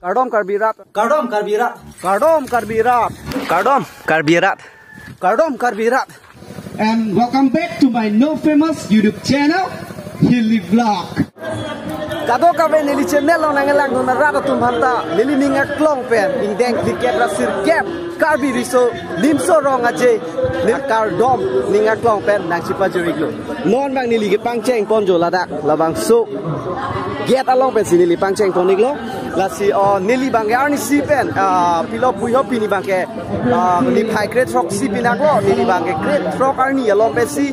Kardom karbirat. Kardom karbirat. Kardom karbirat. Kardom karbirat. Kardom karbirat. And welcome back to my no famous YouTube channel, Hilly Vlog. Kado kabe nili channel lo nangelang do narada tumhanta nili ninga klong pen indeng di kebra sir kep karbi riso limso rong aje ni kardom ninga klong pen nang sipa juriglo non bang nili ke pangcheng ponjo ladak labang so get along pen sini li pangcheng poniglo la si nili bang yarni si pen pilo puyo pini bang ke li phai great rock si pinaklo nili bang ke great rock arni along pen si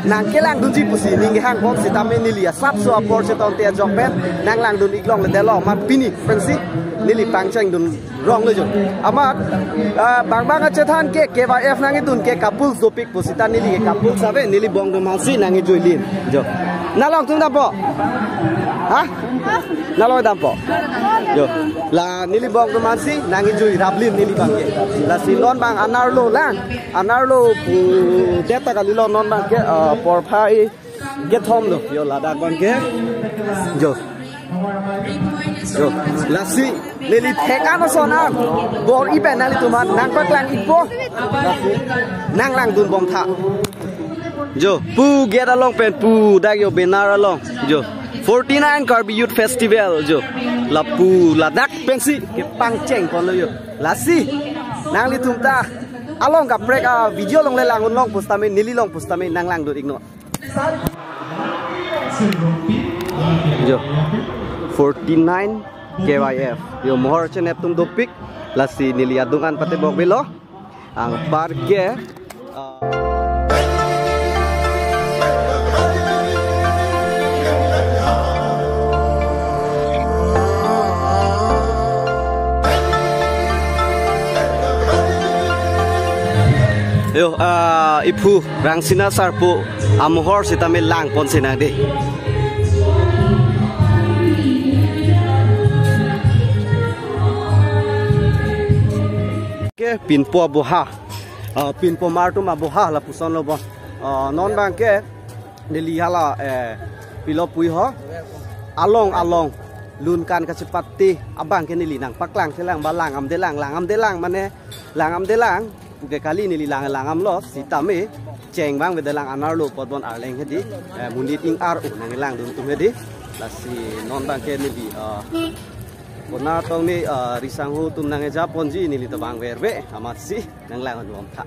nang kelang dunji pusi ningi hang bom sitame nili ya sap so apor se ton te jong pen nang lang dun iklong le delo mat pini pensi nili pangcheng dun rong le jo amat bang bang ache than ke KYF nangi dun ke kapul zopik pusita nili ke kapul sabe nili bong dum hansi nangi joilin jo nalong tung dampo ha nalong dampo jo la nili bong dum hansi nangi joi rablin nili bang ke la silon bang anarlo lang anarlo deta kali lo non bang ke por phai get home lo yo la da bang ke jo yo lasi leli theka no sona bor ipen nali tuman nang pak lang ipo nang lang dun bom tha jo pu get along pen pu dag yo benar along jo 49 Karbi Youth Festival jo la pu la dak pensi ke pangcheng kon lo yo lasi nang li tumta along ka break video long le lang long postame nili long postame nang lang do igno jo 49 KYF yo mohor chenep tum dopik lasi nili adungan pate bok belo ang parke yo ipu rangsina sarpu amohor sitame lang pon sinang de ke pinpo boha pinpo martu ma boha la puson lo bo non bang ke nili hala pilo pui ho along lun kan kacepati abang ke nili nang paklang selang balang am delang mane lang am delang ke kali nili lang am lo sitame ceng bang bedelang anar lo potbon arleng hedi munit ing ar nang lang dun tum hedi la si non bang ke nili bona tong ni risang hu tum nang ja ponji nili to bang verbe amat si nang lang on tha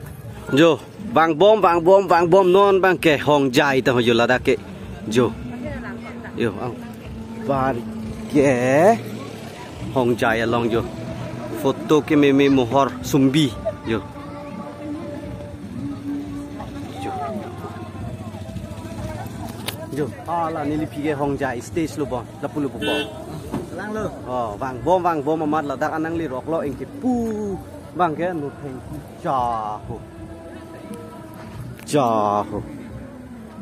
jo bang bom non bang ke hong jai to yo la da ke jo yo ang par ke hong jai along jo foto ke me mohor sumbi jo jo ala nili pige hong jai stage lo bon la pulu bo lang lo bang bom amat la dak anang li rok lo eng ki pu bang ke nu theng ja ho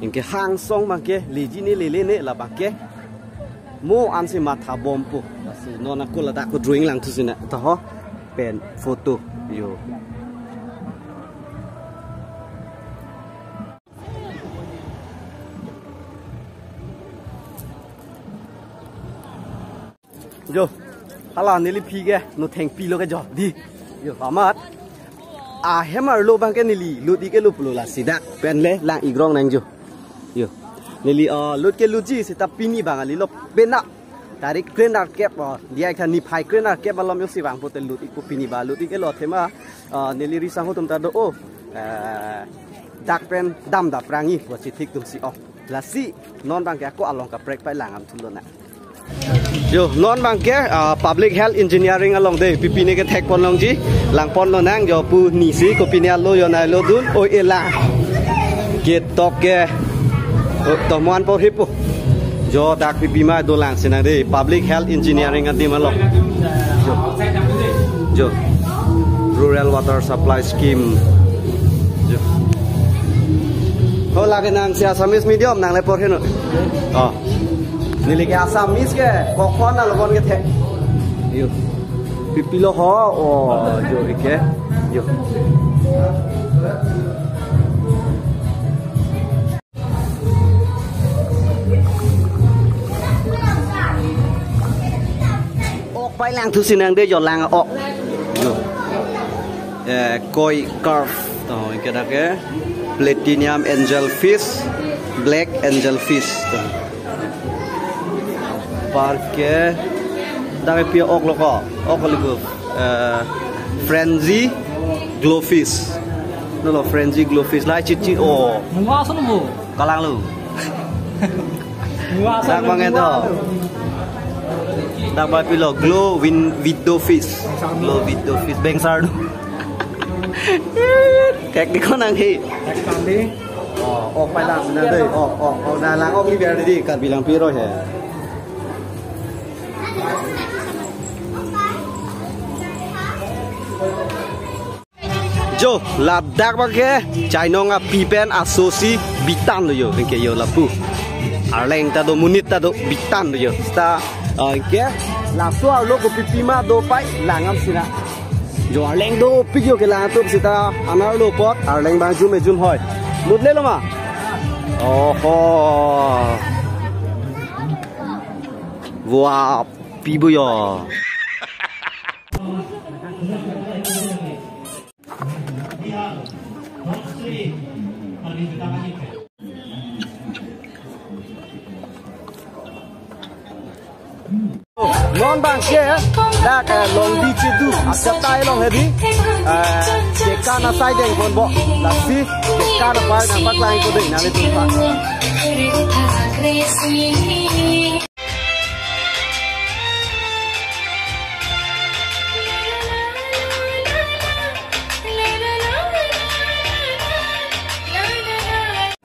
eng ke hang song bang ke li ji ni le ne la bang ke mo an si ma tha bom pu la si non na ko la dak ko drawing lang tu sina ta ho pen photo yo jo hala nili phige no theng pi lo ke jo di yo amat hemar lo bang ke nili ludi ke lu pulo la sida pen le lang igrong nang jo yo nili lut ke luji sita pini bang ali lo bena tarik krenar kep dia kan ni phai krenar kep balom yo si bang potel lut iku pini ba lut ke lo thema nili risang ho tum ta do dak pen dam da prangi po si thik tum si la si non bang ke ko along ka break pai lang am thul na yo non bang ke public health engineering along de pipine ke thek pon long ji lang pon lo nang jo pu ni si ko pinia lo yo na lo dun oi ela ke tok ke to mon po hipu jo dak pipi ma do lang sina de public health engineering adi ma lo jo rural water supply scheme jo ho la ke nang sia samis medium nang le por heno nili ke asamis ke kokon na logon ke the yo pipilo ho jo ike yo pai lang thu sinang de yo lang ok yo koi carp to cái đó cái platinum angel fish black angel fish parke dame pia ok loko ok ligo frenzy glowfish nó là frenzy glowfish lai chi o mua sao nó kalang lu mua dak bangen to dak ba pilo glow widow fish bengsar du kek di konang hi ok pai lang na dei ok na lang ok liber di kat bilang piro he jo lap dak ba ke chai nonga pipen asosi bitan lo yo ke yo lapu arleng ta do munit ta do bitan lo yo sta ke la so lo ko pipima do pai langam sina jo arleng do pigyo ke lang tup sita anar lo pot arleng bang jum hoi lut le lo ma oho wow pibu yo non bang ke da ka long di chidu asap tai long hedi ke kana sai deng kon bo la si ke kana pa na pat lai ko dei na le tu pa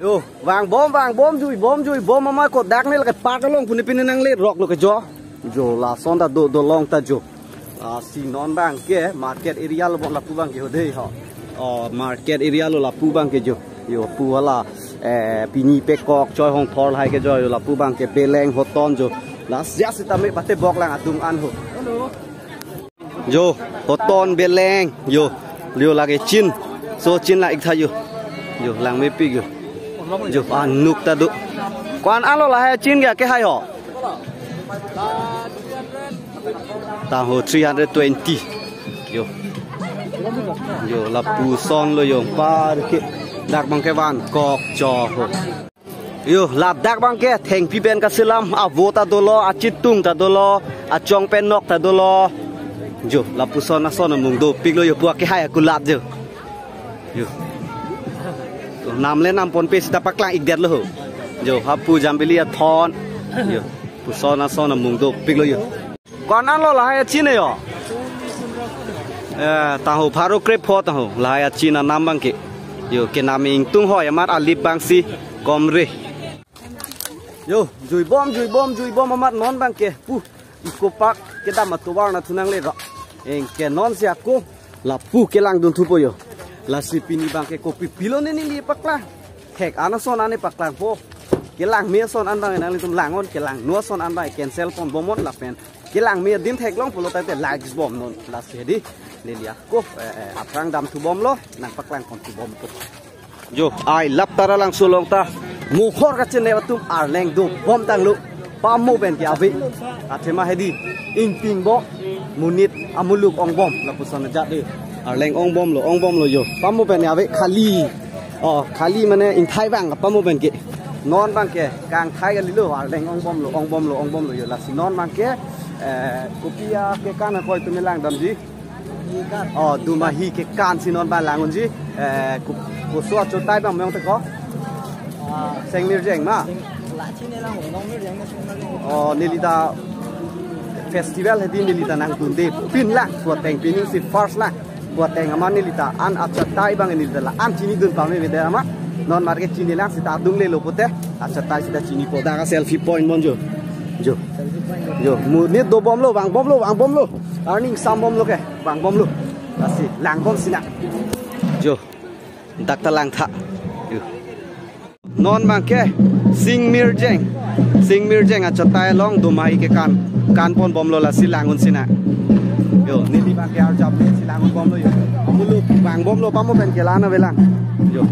yo vang bom jui bom ma ko dak ne la ka pa ka long pun pin nang le rok lo ka jo jo la son da do long ta jo si non bang ke market area lo la pu bang ke ho dei ho market area lo la pu bang ke jo yo pu la pini pe kok choi hong thor hai ke jo yo la pu bang ke pe leng ho ton jo la sia si ta me ba te bok lang atung an ho jo ho ton be leng yo la ke chin so chin la ik tha yo lang me pi yo an nuk ta du quan an lo la hai chin ke hai ho ta ho 320 yo la pu son lo yo pa ke dak bang ke van kok cho ho yo la dak bang ke theng pi ben ka selam a vota do lo a chitung ta do lo a chong pen nok ta do lo yo la pu son na son mung do pik lo yo pu ke hai ku lat yo nam le nam pon pe sta paklang ik det lo yo ha pu jambeli a thon yo pu son na son mung do pik lo yo còn ăn lo là hai chín này à ta hồ pharo crepe pho ta hồ là hai chín là năm bang kì yo cái nam mình tung hỏi mát alip bang si com re yo jui bom mát non bang kì pu iko pak cái đam mà tu bar na thunang le ro en cái non si aku là pu cái lang dun thu po yo là si pini bang cái kopi pilon ni li pak la hek ana son ane pak lang po cái lang mía son ăn bang nang li tum lang on cái lang nuo son ăn bang cancel pon bomot la pen cái làng mía dim thek long polo tay likes bom non la se di lelia ko aprang dam tu bom lo nang paklang kon tu bom ko yo ai lap tara lang sulong ta mu khor ka chen ne batum ar leng du bom tang lu pa mo ben ki avi athema hedi in ping bo munit amuluk ong bom la pusan ja de ar leng ong bom lo yo pa mo ben avi khali mane in thai bang pa mo ben ki non bang ke kang thai ga li lo ar leng ong bom lo yo la si non bang ke kopia ke kan koi tu melang dam ji duma hi ke kan sinon ba langun ji ko so cho tai bang mong ta ko seng mir jeng ma nilita festival hedi nilita nang tunde pin la ko teng pin si first la ko teng ama nilita an acha tai bang nilita la an chini dun pa me be ama non market chini lang si ta dung le lo pote acha tai si ta chini ko da ka selfie point mon jo mu nit do bom lo wang bom lo arning sam bom lo ke wang bom lo asi lang bom sina jo dak ta lang tha non bang ke sing mir jeng a chatai long do mai ke kan pon bom lo la si lang un sina yo ni di bang ke ar job si lang bom lo yo mu lo wang bom lo pa mo ben ke la na velang yo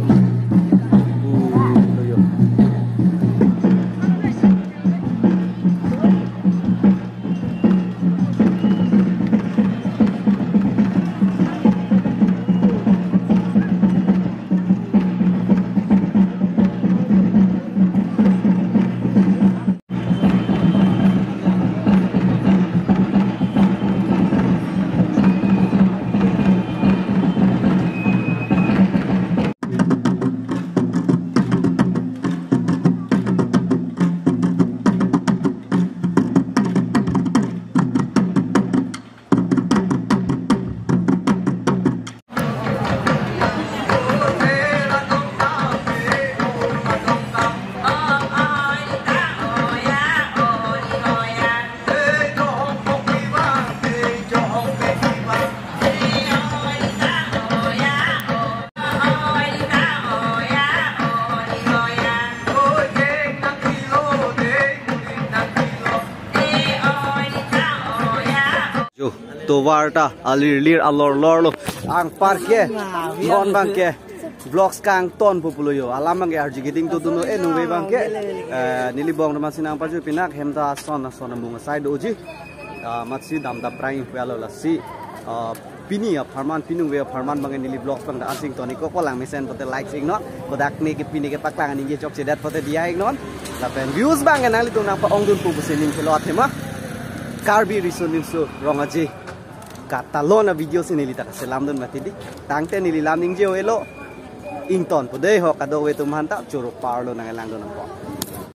to warta alir alor lo ang parke non bangke vlogs kang ton populoyo alam bangke arjigiting to duno nuwe bangke nilibong naman sinang paju pinak hemda sona bunga side oji matsi damda prang pelo lasi pini farman pinung we farman bangke nili vlogs bang da asing toni ko lang mesen pote like sing not kodak ni ke pini ke paklang ni ge chok chedat pote dia ik non la pen views bangke nali tu nang pa ongdun pu busenin kelot hema karbi risonin so rongaji katalona video sinili ta selam dun matidi tangte nili lamning je elo ington pode ho kado we tum hanta churu parlo nang lang don ko